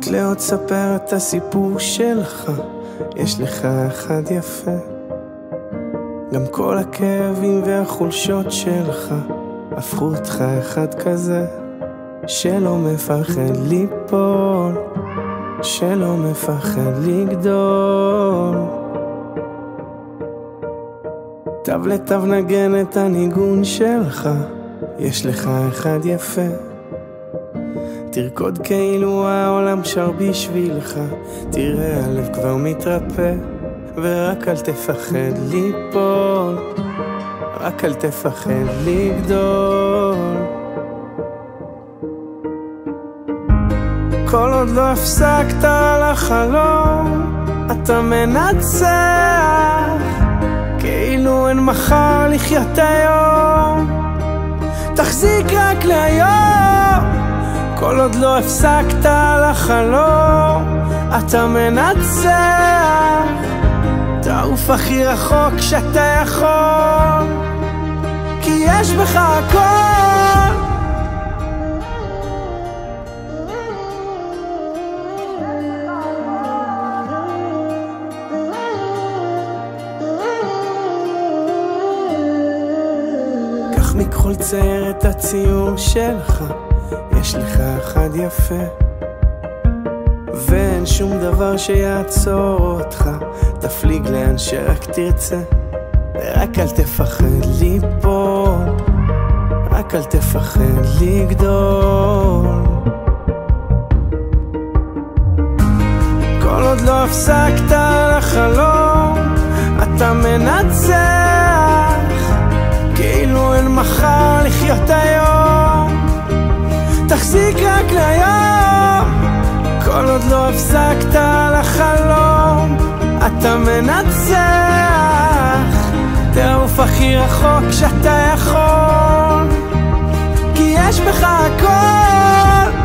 רק לעוד ספר את הסיפור שלך, יש לך אחד יפה. גם כל הכאבים והחולשות שלך הפכו אותך אחד כזה, שלא מפחד ליפול, שלא מפחד לגדול. תו לתו נגן את הניגון שלך, יש לך אחד יפה. תרקוד כאילו העולם שר בשבילך, תראה הלב כבר מתרפא. ורק אל תפחד ליפול, רק אל תפחד לגדול. כל עוד לא הפסקת לחלום, אתה מנצח, כאילו אין מחר לחיות היום. תחזיק רק להיום, כל עוד לא הפסקת לחלום, אתה מנצח. תעוף הכי רחוק שאתה יכול, כי יש בך הכל. קח מכחול צייר את הציור שלך, יש לך אחד יפה. ואין שום דבר שיעצור אותך, תפליג לאן שרק תרצה. ורק אל תפחד ליפול, רק אל תפחד לגדול. כל עוד לא הפסקת לחלום, אתה מנצח, כאילו אין מחר לחיות היום. תחזיק רק להיום, כל עוד לא הפסקת לחלום, אתה מנצח. תעוף הכי רחוק שאתה יכול, כי יש בך הכל.